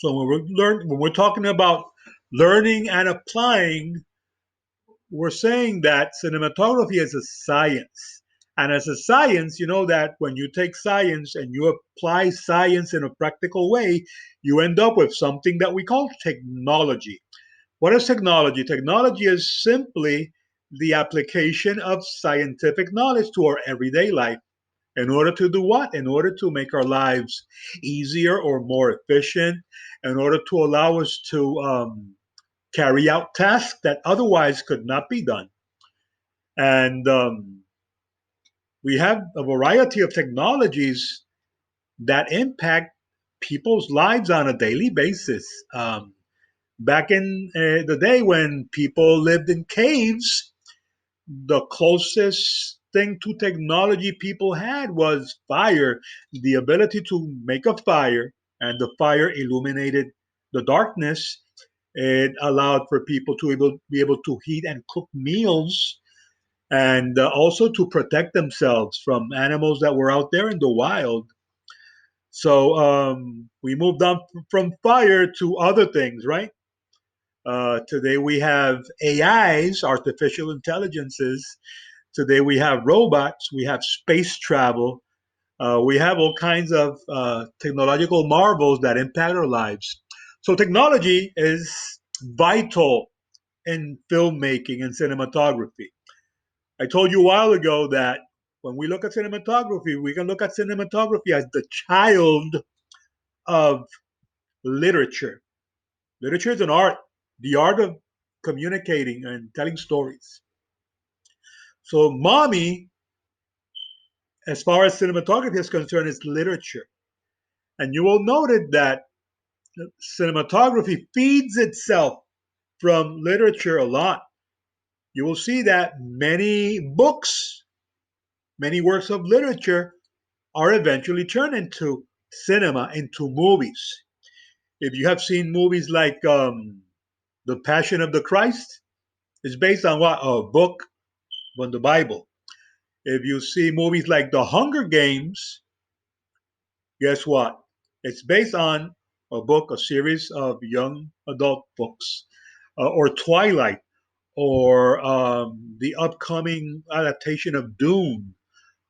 So when we're talking about learning and applying, we're saying that cinematography is a science. And as a science, you know that when you take science and you apply science in a practical way, you end up with something that we call technology. What is technology? Technology is simply the application of scientific knowledge to our everyday life. In order to do what? In order to make our lives easier or more efficient, in order to allow us to carry out tasks that otherwise could not be done. And we have a variety of technologies that impact people's lives on a daily basis. Back in the day when people lived in caves, the closest thing to technology people had was fire, the ability to make a fire, and the fire illuminated the darkness. It allowed for people to be able to heat and cook meals and also to protect themselves from animals that were out there in the wild. So we moved on from fire to other things, right? Today we have AIs, artificial intelligences. Today we have robots, we have space travel, we have all kinds of technological marvels that impact our lives. So technology is vital in filmmaking and cinematography. I told you a while ago that when we look at cinematography, we can look at cinematography as the child of literature. Literature is an art, the art of communicating and telling stories. So, mommy, as far as cinematography is concerned, is literature. And you will notice that cinematography feeds itself from literature a lot. You will see that many books, many works of literature are eventually turned into cinema, into movies. If you have seen movies like The Passion of the Christ, it's based on what? A book from the Bible. If you see movies like The Hunger Games, guess what? It's based on a book, a series of young adult books, or Twilight, or the upcoming adaptation of Dune,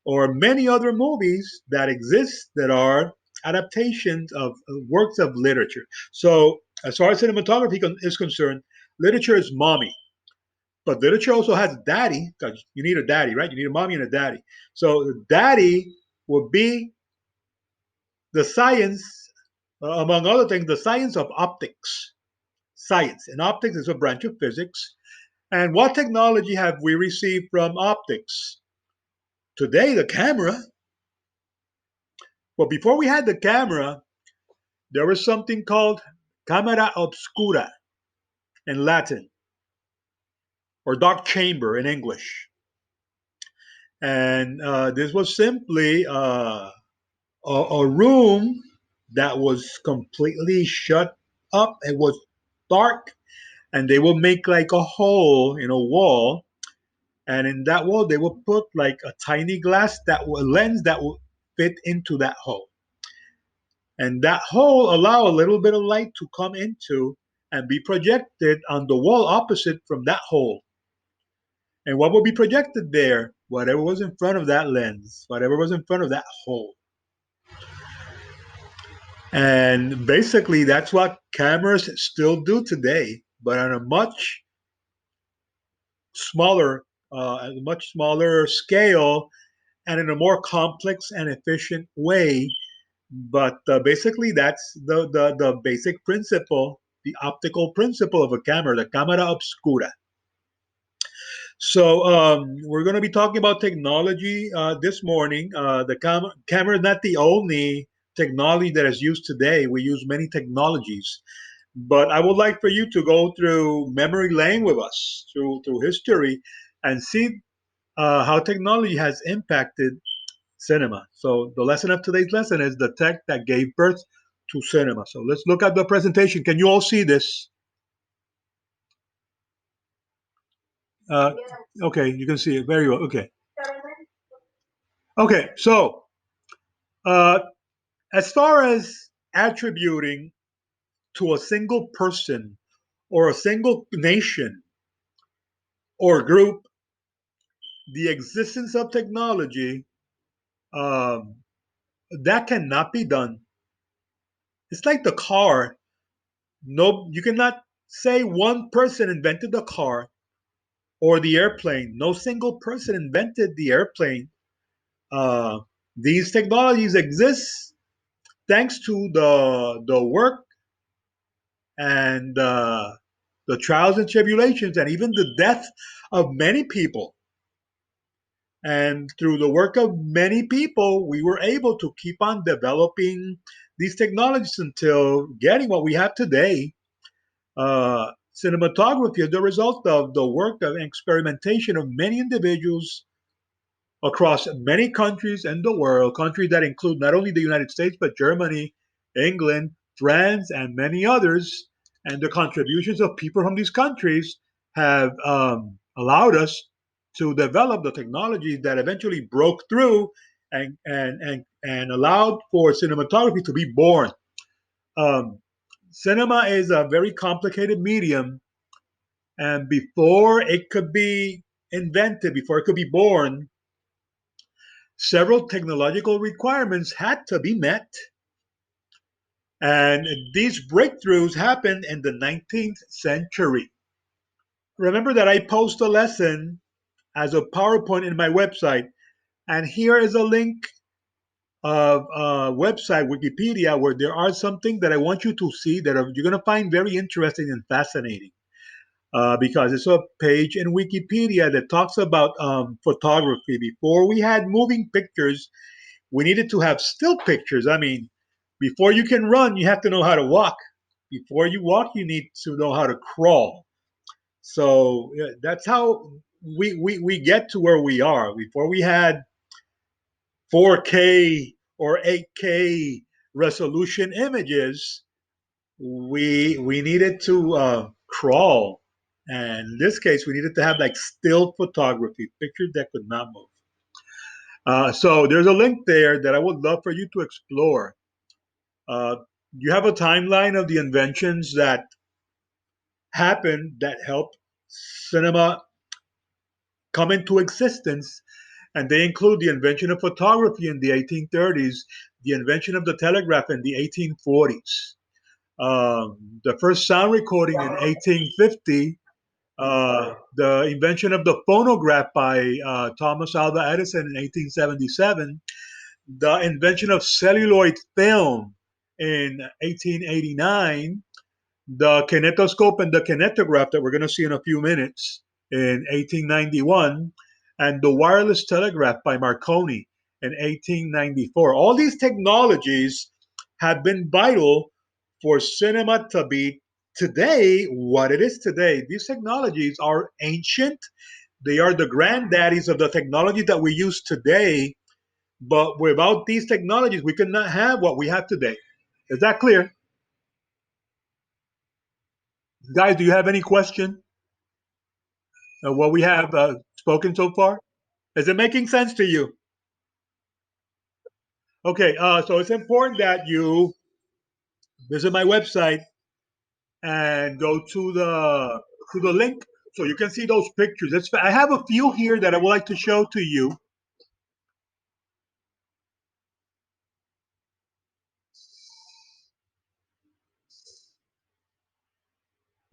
or many other movies that exist that are adaptations of works of literature. So, as far as cinematography is concerned, literature is mommy. But literature also has daddy, because you need a daddy, right? You need a mommy and a daddy. So, daddy will be the science, among other things, the science of optics. Science. And optics is a branch of physics. And what technology have we received from optics? Today, the camera. But before we had the camera, there was something called camera obscura in Latin, or dark chamber in English. And this was simply a room that was completely shut up. It was dark, and they would make like a hole in a wall. And in that wall, they would put like a tiny glass lens that would fit into that hole. And that hole allow a little bit of light to come into and be projected on the wall opposite from that hole. And what will be projected there? Whatever was in front of that lens, whatever was in front of that hole. And basically, that's what cameras still do today, but on a much smaller scale, and in a more complex and efficient way. But basically, that's the basic principle, the optical principle of a camera, the camera obscura. So we're going to be talking about technology this morning. The camera is not the only technology that is used today. We use many technologies, but I would like for you to go through memory lane with us, through history, and see how technology has impacted cinema. So the lesson of today's lesson is the tech that gave birth to cinema. So let's look at the presentation. Can you all see this? Uh, okay, you can see it very well. Okay. Okay, so uh, as far as attributing to a single person or a single nation or group the existence of technology, um, that cannot be done. It's like the car. No, you cannot say one person invented the car or the airplane. No single person invented the airplane. Uh, these technologies exist thanks to the work and the trials and tribulations and even the death of many people. And through the work of many people, we were able to keep on developing these technologies until getting what we have today. Cinematography is the result of the work and experimentation of many individuals across many countries in the world, countries that include not only the United States, but Germany, England, France, and many others. And the contributions of people from these countries have allowed us to develop the technologies that eventually broke through and allowed for cinematography to be born. Um, Cinema is a very complicated medium, and before it could be invented, before it could be born, several technological requirements had to be met. And these breakthroughs happened in the 19th century. Remember that I post a lesson as a PowerPoint in my website. And here is a link of a website, Wikipedia, where there are something that I want you to see that you're going to find very interesting and fascinating. Because it's a page in Wikipedia that talks about photography. Before we had moving pictures, we needed to have still pictures. I mean, before you can run, you have to know how to walk. Before you walk, you need to know how to crawl. So that's how we get to where we are. Before we had 4K or 8K resolution images, we needed to crawl. And in this case, we needed to have like still photography, pictures that could not move. So there's a link there that I would love for you to explore. Uh, you have a timeline of the inventions that happened that helped cinema come into existence, and they include the invention of photography in the 1830s, the invention of the telegraph in the 1840s, the first sound recording in 1850, the invention of the phonograph by Thomas Alva Edison in 1877, the invention of celluloid film in 1889, the kinetoscope and the kinetograph that we're going to see in a few minutes in 1891, and the wireless telegraph by Marconi in 1894. All these technologies have been vital for cinema to be today what it is today. These technologies are ancient. They are the granddaddies of the technology that we use today. But without these technologies, we could not have what we have today. Is that clear? Guys, do you have any question of what we have spoken so far? Is it making sense to you? Okay, so it's important that you visit my website and go to the link so you can see those pictures. I have a few here that I would like to show to you.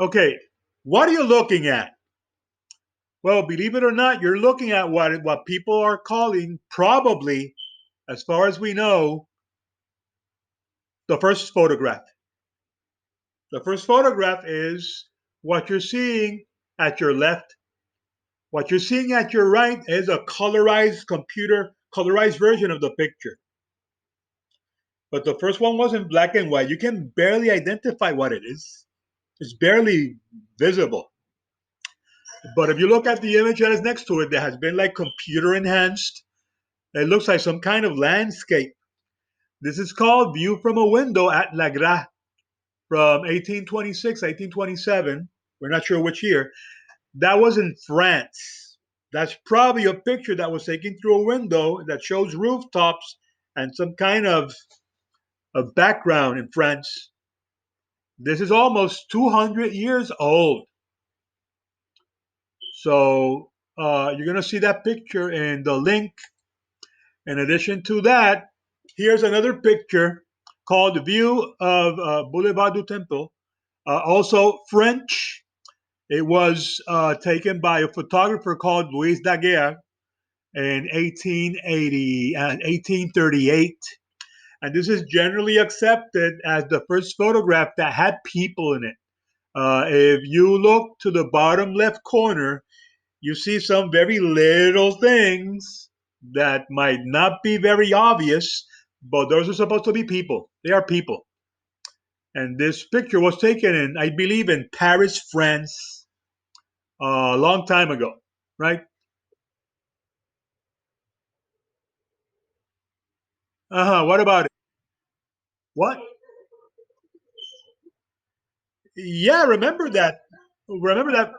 Okay, what are you looking at? Well, believe it or not, you're looking at what people are calling probably, as far as we know, the first photograph. The first photograph is what you're seeing at your left. What you're seeing at your right is a colorized version of the picture. But the first one was in black and white. You can barely identify what it is. It's barely visible. But if you look at the image that is next to it, that has been like computer enhanced, it looks like some kind of landscape. This is called View from a Window at La Gra from 1826, 1827. We're not sure which year. That was in France. That's probably a picture that was taken through a window that shows rooftops and some kind of background in France. This is almost 200 years old. So you're going to see that picture in the link. In addition to that, here's another picture called The View of Boulevard du Temple, also French. It was taken by a photographer called Louis Daguerre in 1880 and 1838. And this is generally accepted as the first photograph that had people in it. If you look to the bottom left corner, you see some very little things that might not be very obvious, but those are supposed to be people. They are people. And this picture was taken in, I believe, in Paris, France, a long time ago, right? Uh huh. What about it? What? Yeah, remember that. Remember that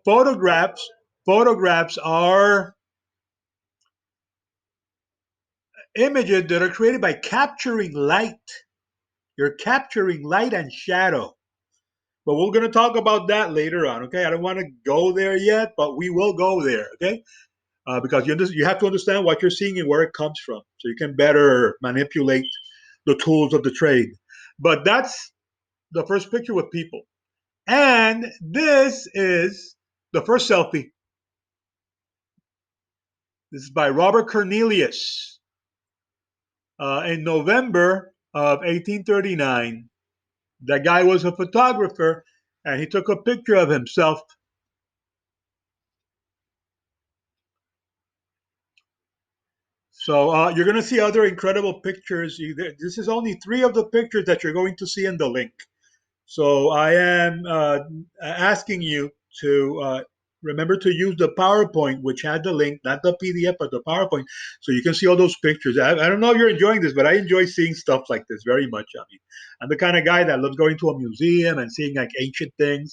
photographs. Photographs are images that are created by capturing light. You're capturing light and shadow. But we're going to talk about that later on, okay? I don't want to go there yet, but we will go there, okay? Because you have to understand what you're seeing and where it comes from so you can better manipulate the tools of the trade. But that's the first picture with people. And this is the first selfie. This is by Robert Cornelius in November of 1839. That guy was a photographer and he took a picture of himself. So you're going to see other incredible pictures. This is only three of the pictures that you're going to see in the link. So I am asking you to remember to use the PowerPoint, which had the link, not the PDF, but the PowerPoint, so you can see all those pictures. I don't know if you're enjoying this, but I enjoy seeing stuff like this very much. I mean, I'm the kind of guy that loves going to a museum and seeing like ancient things.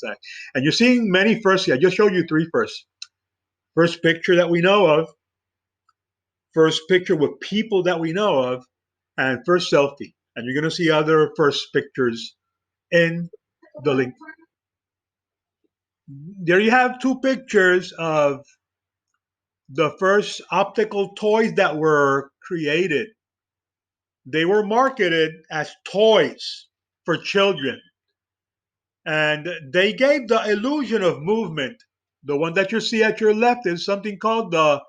And you're seeing many first. I just showed you three first. First picture that we know of, first picture with people that we know of, and first selfie. And you're going to see other first pictures in the link. There you have two pictures of the first optical toys that were created. They were marketed as toys for children, and they gave the illusion of movement. The one that you see at your left is something called the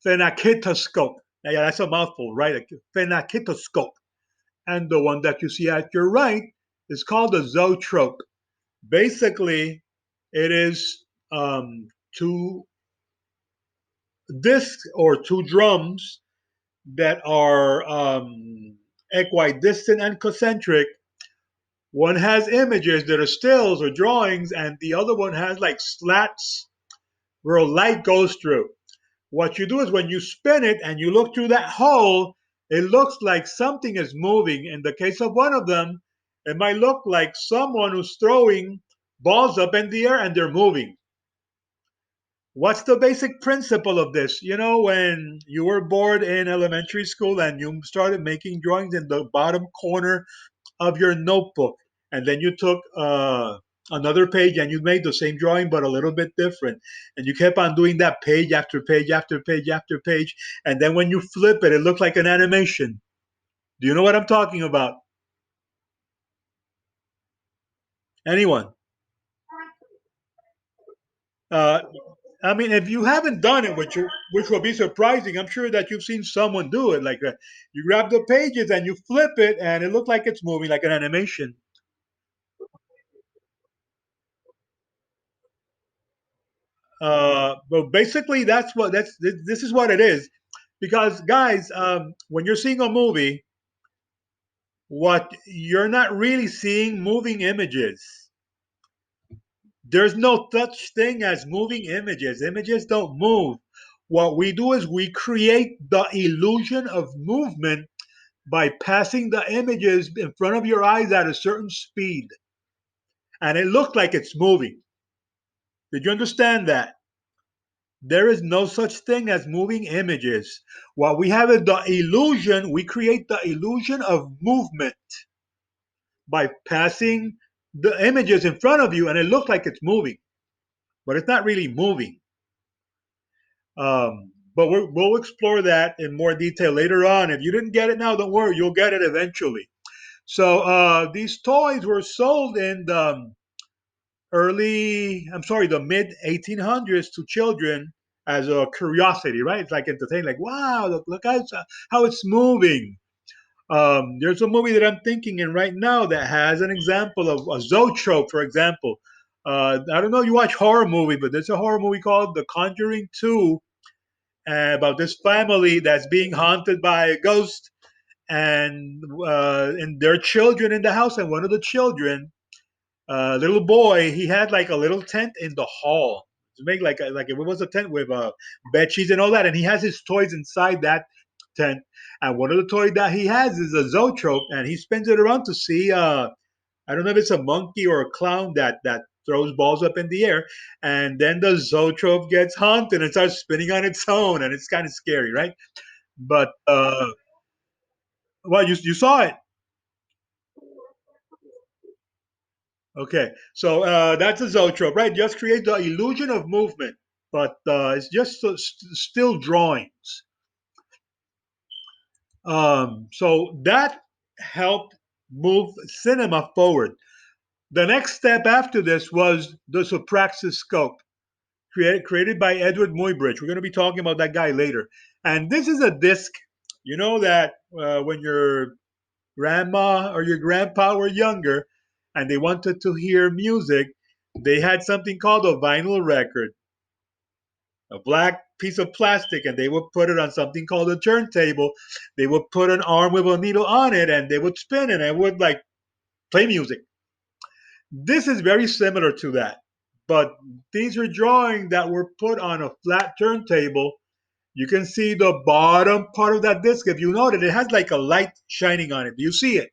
phenakitoscope. Yeah, that's a mouthful, right? A phenakitoscope. And the one that you see at your right is called a zoetrope. Basically, it is two discs or two drums that are equidistant and concentric. One has images that are stills or drawings, and the other one has like slats where light goes through. What you do is when you spin it and you look through that hole, it looks like something is moving. In the case of one of them, it might look like someone who's throwing balls up in the air and they're moving. What's the basic principle of this? You know, when you were bored in elementary school and you started making drawings in the bottom corner of your notebook, and then you took another page and you made the same drawing but a little bit different, and you kept on doing that page after page after page after page, and then when you flip it, it looked like an animation. Do you know what I'm talking about? Anyone? Uh, I mean, if you haven't done it, which will be surprising, I'm sure that you've seen someone do it like that. You grab the pages and you flip it, and it looks like it's moving like an animation. But basically, this is what it is. Because guys, when you're seeing a movie, what you're not really seeing moving images. There's no such thing as moving images. Images don't move. What we do is we create the illusion of movement by passing the images in front of your eyes at a certain speed, and it looks like it's moving. Did you understand that? There is no such thing as moving images. What we have is the illusion, we create the illusion of movement. by passing the images in front of you, and it looks like it's moving, but it's not really moving. But we'll explore that in more detail later on. If you didn't get it now, don't worry, you'll get it eventually. So these toys were sold in the the mid 1800s to children as a curiosity, right? It's like entertaining, like, wow, look how it's moving. There's a movie that I'm thinking in right now that has an example of a zoetrope, for example. I don't know if you watch horror movie, but there's a horror movie called The Conjuring 2 about this family that's being haunted by a ghost, and there are children in the house, and one of the children, little boy, he had like a little tent in the hall to make like it was a tent with bed sheets and all that, and he has his toys inside that tent. And one of the toys that he has is a zoetrope, and he spins it around to see. I don't know if it's a monkey or a clown that throws balls up in the air, and then the zoetrope gets haunted and starts spinning on its own, and it's kind of scary, right? But well, you saw it. Okay, so that's a zoetrope, right? Just create the illusion of movement, but it's just still drawings. So that helped move cinema forward. The next step after this was the Sopraxis scope, created by Edward Muybridge. We're going to be talking about that guy later. And this is a disc. You know that when your grandma or your grandpa were younger and they wanted to hear music, they had something called a vinyl record, a black piece of plastic, and they would put it on something called a turntable. They would put an arm with a needle on it, and they would spin it and it would like play music. This is very similar to that, but these are drawings that were put on a flat turntable. You can see the bottom part of that disc. If you notice, it has like a light shining on it. Do you see it?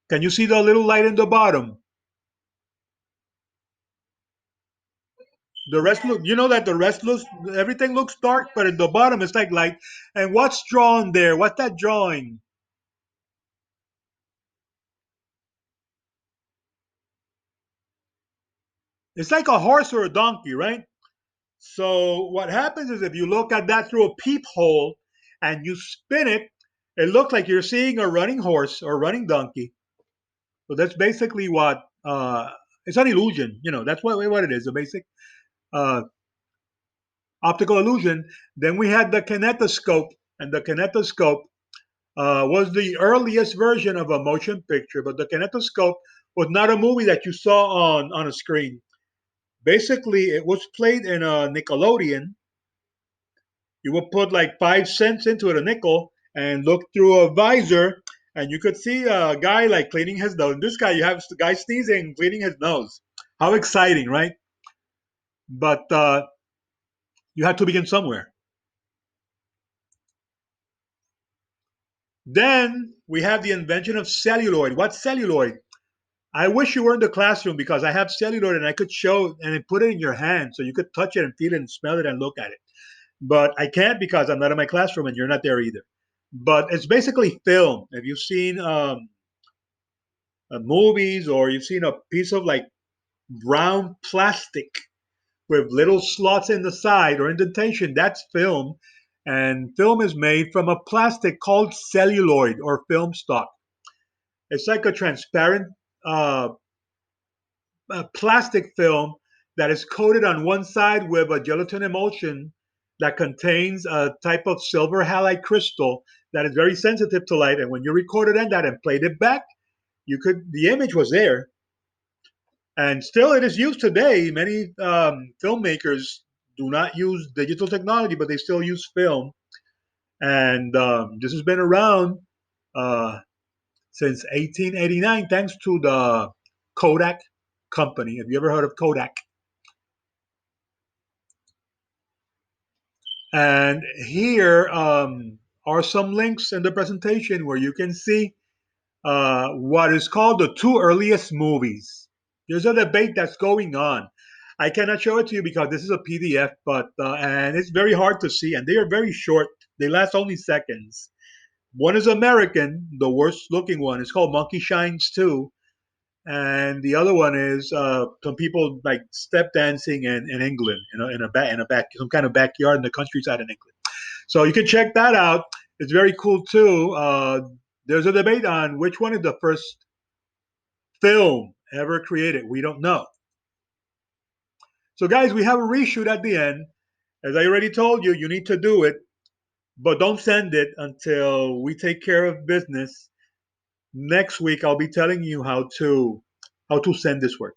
Can you see the little light in the bottom? The rest look, you know that the rest looks, everything looks dark, but at the bottom it's like light. And what's drawn there? What's that drawing? It's like a horse or a donkey, right? So what happens is if you look at that through a peephole and you spin it, it looks like you're seeing a running horse or running donkey. So that's basically what it's an illusion. You know, that's what it is, a basic uh, optical illusion. Then we had the kinetoscope, and the kinetoscope was the earliest version of a motion picture, but the kinetoscope was not a movie that you saw on a screen. Basically, it was played in a Nickelodeon. You would put like 5 cents into it, a nickel, and look through a visor, and you could see a guy like cleaning his nose. This guy, you have the guy sneezing, cleaning his nose. How exciting, right? But you had to begin somewhere. Then we have the invention of celluloid. What's celluloid? I wish you were in the classroom because I have celluloid and I could show and put it in your hand so you could touch it and feel it and smell it and look at it. But I can't because I'm not in my classroom and you're not there either. But it's basically film. If you've seen movies or you've seen a piece of like brown plastic with little slots in the side or indentation, that's film. And film is made from a plastic called celluloid or film stock. It's like a transparent uh, plastic film that is coated on one side with a gelatin emulsion that contains a type of silver halide crystal that is very sensitive to light. And when you recorded on that and played it back, the image was there. And still, it is used today. Many filmmakers do not use digital technology, but they still use film. And this has been around uh, since 1889, thanks to the Kodak company. Have you ever heard of Kodak? And here are some links in the presentation where you can see what is called the two earliest movies. There's a debate that's going on. I cannot show it to you because this is a PDF, but and it's very hard to see, and they are very short. They last only seconds. One is American, the worst looking one. It's called Monkey Shines 2. And the other one is some people like step dancing in England, in a back some kind of backyard in the countryside in England. So you can check that out. It's very cool too. There's a debate on which one is the first film ever created. We don't know. So guys, we have a reshoot at the end. As I already told you, you need to do it, but don't send it until we take care of business. Next week, I'll be telling you how to send this work.